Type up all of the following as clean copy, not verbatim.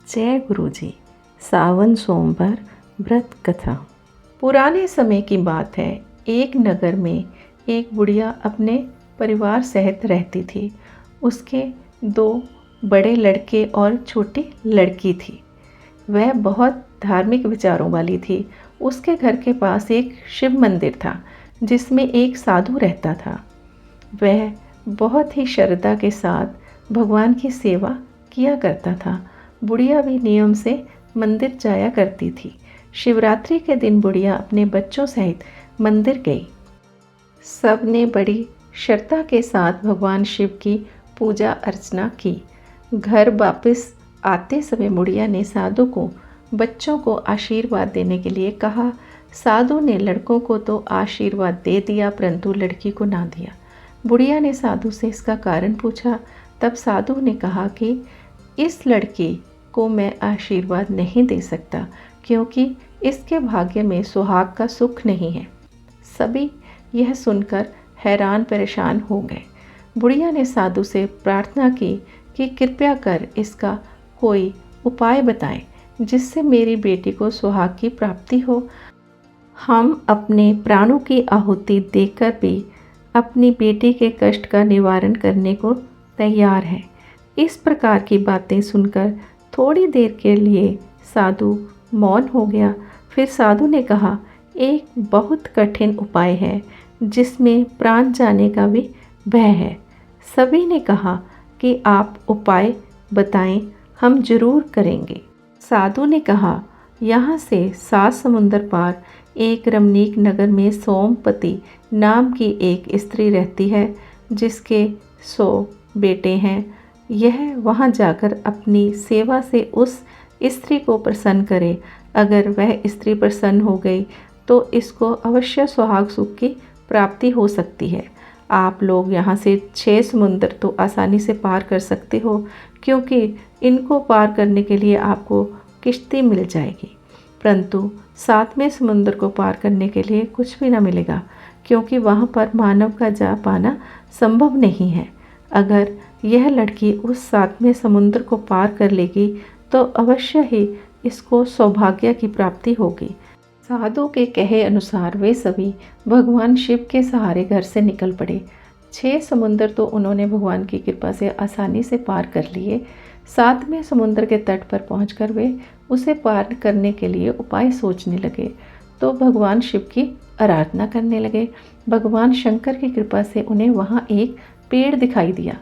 जय गुरुजी। सावन सोमवार व्रत कथा। पुराने समय की बात है। एक नगर में एक बुढ़िया अपने परिवार सहित रहती थी। उसके 2 बड़े लड़के और छोटी लड़की थी। वह बहुत धार्मिक विचारों वाली थी। उसके घर के पास एक शिव मंदिर था जिसमें एक साधु रहता था। वह बहुत ही श्रद्धा के साथ भगवान की सेवा किया करता था। बुढ़िया भी नियम से मंदिर जाया करती थी। शिवरात्रि के दिन बुढ़िया अपने बच्चों सहित मंदिर गई। सब ने बड़ी श्रद्धा के साथ भगवान शिव की पूजा अर्चना की। घर वापस आते समय बुढ़िया ने साधु को बच्चों को आशीर्वाद देने के लिए कहा। साधु ने लड़कों को तो आशीर्वाद दे दिया परंतु लड़की को ना दिया। बुढ़िया ने साधु से इसका कारण पूछा। तब साधु ने कहा कि इस लड़की को मैं आशीर्वाद नहीं दे सकता क्योंकि इसके भाग्य में सुहाग का सुख नहीं है। सभी यह सुनकर हैरान परेशान हो गए। बुढ़िया ने साधु से प्रार्थना की कि कृपया कर इसका कोई उपाय बताएं जिससे मेरी बेटी को सुहाग की प्राप्ति हो। हम अपने प्राणों की आहुति देकर भी अपनी बेटी के कष्ट का निवारण करने को तैयार हैं। इस प्रकार की बातें सुनकर थोड़ी देर के लिए साधु मौन हो गया। फिर साधु ने कहा, एक बहुत कठिन उपाय है जिसमें प्राण जाने का भी भय है। सभी ने कहा कि आप उपाय बताएं, हम जरूर करेंगे। साधु ने कहा, यहाँ से 7 समुंदर पार एक रमणीक नगर में सोमपति नाम की एक स्त्री रहती है जिसके 100 बेटे हैं। यह वहाँ जाकर अपनी सेवा से उस स्त्री को प्रसन्न करे। अगर वह स्त्री प्रसन्न हो गई तो इसको अवश्य सुहाग सुख की प्राप्ति हो सकती है। आप लोग यहाँ से 6 समुंदर तो आसानी से पार कर सकते हो क्योंकि इनको पार करने के लिए आपको किश्ती मिल जाएगी, परंतु 7वें समुंदर को पार करने के लिए कुछ भी ना मिलेगा क्योंकि वहाँ पर मानव का जा पाना संभव नहीं है। अगर यह लड़की उस 7वें समुद्र को पार कर लेगी तो अवश्य ही इसको सौभाग्य की प्राप्ति होगी। साधु के कहे अनुसार वे सभी भगवान शिव के सहारे घर से निकल पड़े। 6 समुंदर तो उन्होंने भगवान की कृपा से आसानी से पार कर लिए। 7वें समुद्र के तट पर पहुंचकर वे उसे पार करने के लिए उपाय सोचने लगे तो भगवान शिव की आराधना करने लगे। भगवान शंकर की कृपा से उन्हें वहाँ एक पेड़ दिखाई दिया।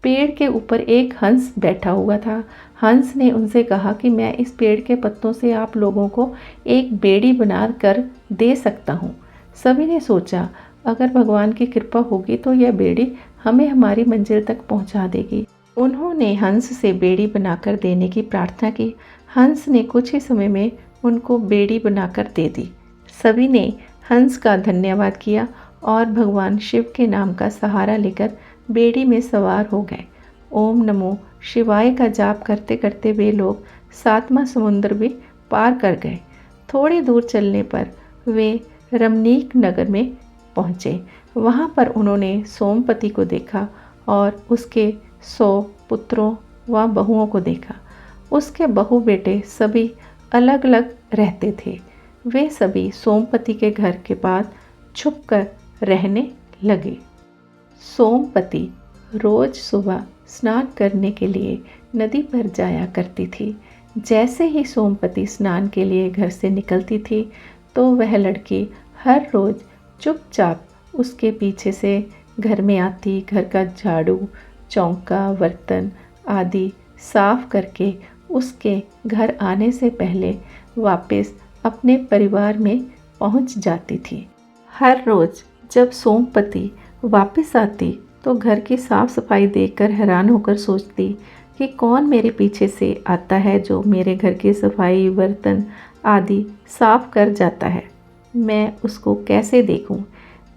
पेड़ के ऊपर एक हंस बैठा हुआ था। हंस ने उनसे कहा कि मैं इस पेड़ के पत्तों से आप लोगों को एक बेड़ी बना कर दे सकता हूँ। सभी ने सोचा अगर भगवान की कृपा होगी तो यह बेड़ी हमें हमारी मंजिल तक पहुँचा देगी। उन्होंने हंस से बेड़ी बनाकर देने की प्रार्थना की। हंस ने कुछ ही समय में उनको बेड़ी बनाकर दे दी। सभी ने हंस का धन्यवाद किया और भगवान शिव के नाम का सहारा लेकर बेड़ी में सवार हो गए। ओम नमो शिवाय का जाप करते करते वे लोग 7वां समुंदर भी पार कर गए। थोड़ी दूर चलने पर वे रमणीक नगर में पहुँचे। वहाँ पर उन्होंने सोमपति को देखा और उसके 100 पुत्रों व बहुओं को देखा। उसके बहू बेटे सभी अलग अलग रहते थे। वे सभी सोमपति के घर के पास छुपकर रहने लगे। सोमपति रोज सुबह स्नान करने के लिए नदी पर जाया करती थी। जैसे ही सोमपति स्नान के लिए घर से निकलती थी तो वह लड़की हर रोज चुपचाप उसके पीछे से घर में आती, घर का झाड़ू, चौका, बर्तन आदि साफ करके उसके घर आने से पहले वापस अपने परिवार में पहुंच जाती थी। हर रोज जब सोमपति वापस आती तो घर की साफ सफाई देखकर हैरान होकर सोचती कि कौन मेरे पीछे से आता है जो मेरे घर की सफाई, बर्तन आदि साफ कर जाता है। मैं उसको कैसे देखूं?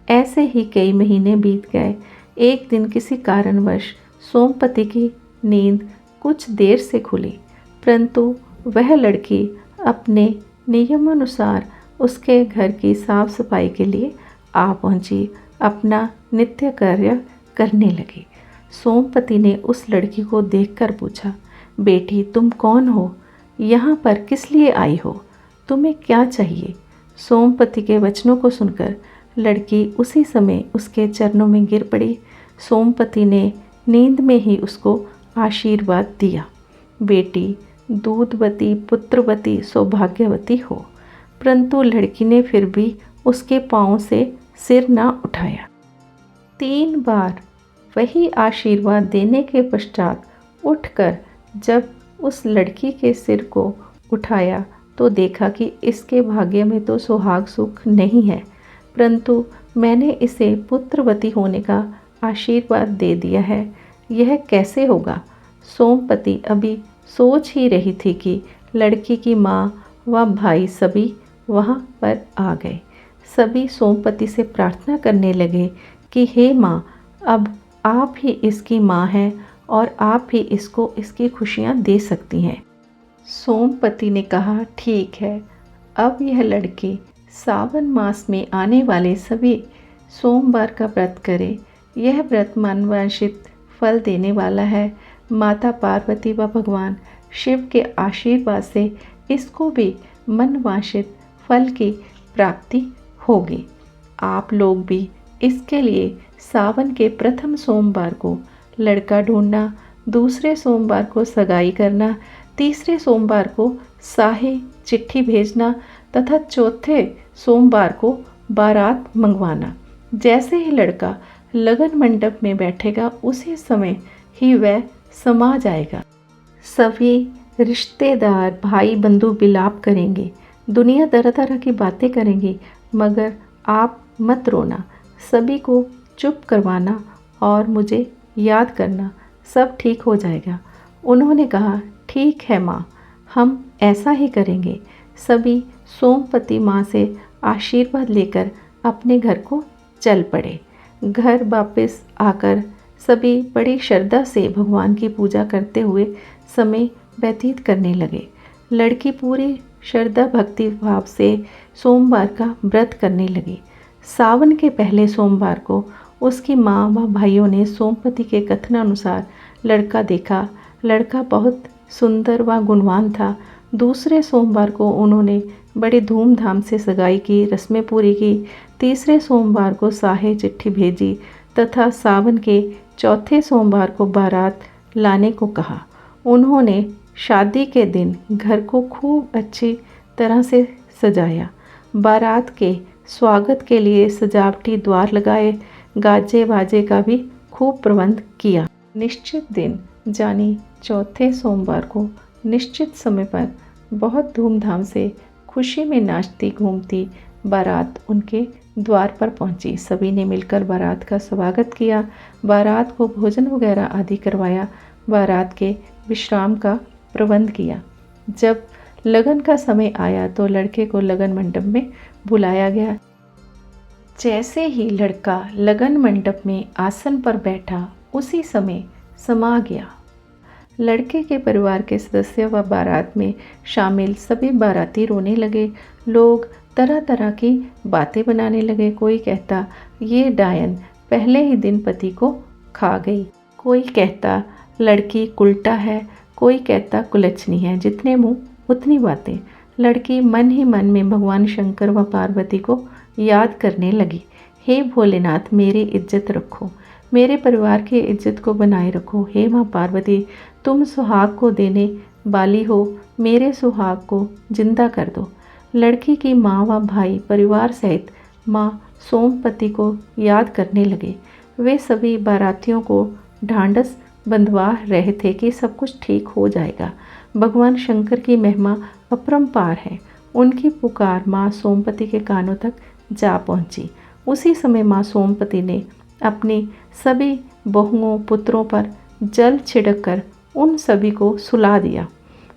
ऐसे ही कई महीने बीत गए। एक दिन किसी कारणवश सोमपति की नींद कुछ देर से खुली, परंतु वह लड़की अपने नियमानुसार उसके घर की साफ सफाई के लिए आ पहुंची, अपना नित्य कार्य करने लगी। सोमपति ने उस लड़की को देखकर पूछा, बेटी तुम कौन हो? यहाँ पर किस लिए आई हो? तुम्हें क्या चाहिए? सोमपति के वचनों को सुनकर लड़की उसी समय उसके चरणों में गिर पड़ी। सोमपति ने नींद में ही उसको आशीर्वाद दिया, बेटी दूधवती पुत्रवती सौभाग्यवती हो। परंतु लड़की ने फिर भी उसके पाँव से सिर ना उठाया। 3 बार वही आशीर्वाद देने के पश्चात उठकर जब उस लड़की के सिर को उठाया तो देखा कि इसके भाग्य में तो सुहाग सुख नहीं है, परंतु मैंने इसे पुत्रवती होने का आशीर्वाद दे दिया है, यह कैसे होगा? सोमपति अभी सोच ही रही थी कि लड़की की माँ व भाई सभी वहाँ पर आ गए। सभी सोमपति से प्रार्थना करने लगे कि हे माँ, अब आप ही इसकी माँ हैं और आप ही इसको इसकी खुशियाँ दे सकती हैं। सोमपति ने कहा, ठीक है, अब यह लड़की सावन मास में आने वाले सभी सोमवार का व्रत करे। यह व्रत मनवांछित फल देने वाला है। माता पार्वती व भगवान शिव के आशीर्वाद से इसको भी मनवांछित फल की प्राप्ति होगी। आप लोग भी इसके लिए सावन के प्रथम सोमवार को लड़का ढूंढना, दूसरे सोमवार को सगाई करना, तीसरे सोमवार को साहे चिट्ठी भेजना तथा चौथे सोमवार को बारात मंगवाना। जैसे ही लड़का लगन मंडप में बैठेगा उसी समय ही वह समा जाएगा। सभी रिश्तेदार भाई बंधु विलाप करेंगे, दुनिया तरह तरह की बातें करेंगी, मगर आप मत रोना, सभी को चुप करवाना और मुझे याद करना, सब ठीक हो जाएगा। उन्होंने कहा, ठीक है माँ, हम ऐसा ही करेंगे। सभी सोमपति माँ से आशीर्वाद लेकर अपने घर को चल पड़े। घर वापस आकर सभी बड़ी श्रद्धा से भगवान की पूजा करते हुए समय व्यतीत करने लगे। लड़की पूरी श्रद्धा भक्ति भाव से सोमवार का व्रत करने लगी। सावन के पहले सोमवार को उसकी माँ व भाइयों ने सोमपति के कथनानुसार लड़का देखा। लड़का बहुत सुंदर व गुणवान था। दूसरे सोमवार को उन्होंने बड़ी धूमधाम से सगाई की, रस्में पूरी की। तीसरे सोमवार को साहे चिट्ठी भेजी तथा सावन के चौथे सोमवार को बारात लाने को कहा। उन्होंने शादी के दिन घर को खूब अच्छी तरह से सजाया। बारात के स्वागत के लिए सजावटी द्वार लगाए, गाजे बाजे का भी खूब प्रबंध किया। निश्चित दिन यानी चौथे सोमवार को निश्चित समय पर बहुत धूमधाम से खुशी में नाचती घूमती बारात उनके द्वार पर पहुंची। सभी ने मिलकर बारात का स्वागत किया, बारात को भोजन वगैरह आदि करवाया, बारात के विश्राम का प्रबंध किया। जब लगन का समय आया तो लड़के को लगन मंडप में बुलाया गया। जैसे ही लड़का लगन मंडप में आसन पर बैठा उसी समय समा गया। लड़के के परिवार के सदस्य व बारात में शामिल सभी बाराती रोने लगे। लोग तरह तरह की बातें बनाने लगे। कोई कहता ये डायन पहले ही दिन पति को खा गई, कोई कहता लड़की उल्टा है, कोई कहता कुलच्छनी है। जितने मुंह उतनी बातें। लड़की मन ही मन में भगवान शंकर व पार्वती को याद करने लगी। हे भोलेनाथ, मेरी इज्जत रखो, मेरे परिवार की इज्जत को बनाए रखो। हे माँ पार्वती, तुम सुहाग को देने वाली हो, मेरे सुहाग को जिंदा कर दो। लड़की की माँ व भाई परिवार सहित माँ सोमपति को याद करने लगे। वे सभी बारातियों को ढांढस बंधवा रहे थे कि सब कुछ ठीक हो जाएगा। भगवान शंकर की महिमा अपरंपार है। उनकी पुकार माँ सोमपति के कानों तक जा पहुँची। उसी समय माँ सोमपति ने अपनी सभी बहुओं पुत्रों पर जल छिड़क कर उन सभी को सुला दिया।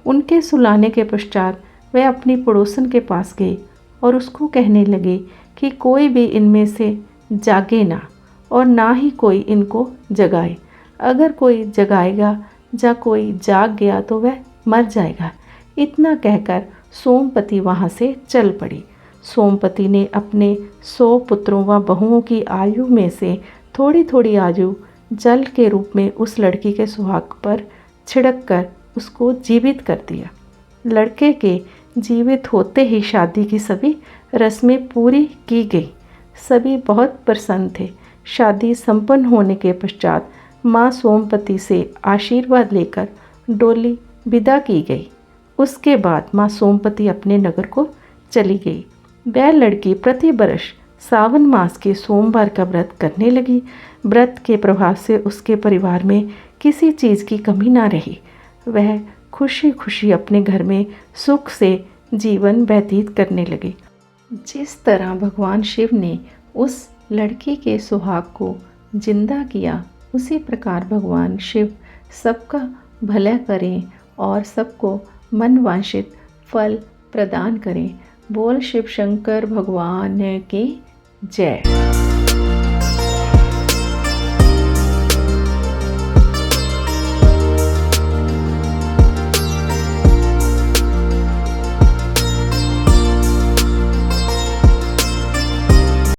उनके सुलाने के पश्चात वे अपनी पड़ोसन के पास गए और उसको कहने लगे कि कोई भी इनमें से जागे ना और ना ही कोई इनको जगाए। अगर कोई जगाएगा या कोई जाग गया तो वह मर जाएगा। इतना कहकर सोमपति वहाँ से चल पड़ी। सोमपति ने अपने 100 पुत्रों व बहुओं की आयु में से थोड़ी थोड़ी आयु जल के रूप में उस लड़की के सुहाग पर छिड़क कर उसको जीवित कर दिया। लड़के के जीवित होते ही शादी की सभी रस्में पूरी की गई। सभी बहुत प्रसन्न थे। शादी संपन्न होने के पश्चात माँ सोमपति से आशीर्वाद लेकर डोली विदा की गई। उसके बाद माँ सोमपति अपने नगर को चली गई। वह लड़की प्रति वर्ष सावन मास के सोमवार का व्रत करने लगी। व्रत के प्रभाव से उसके परिवार में किसी चीज़ की कमी ना रही। वह खुशी खुशी अपने घर में सुख से जीवन व्यतीत करने लगी। जिस तरह भगवान शिव ने उस लड़की के सुहाग को जिंदा किया, उसी प्रकार भगवान शिव सबका भला करें और सबको मनवांछित फल प्रदान करें। बोल शिव शंकर भगवान की जय।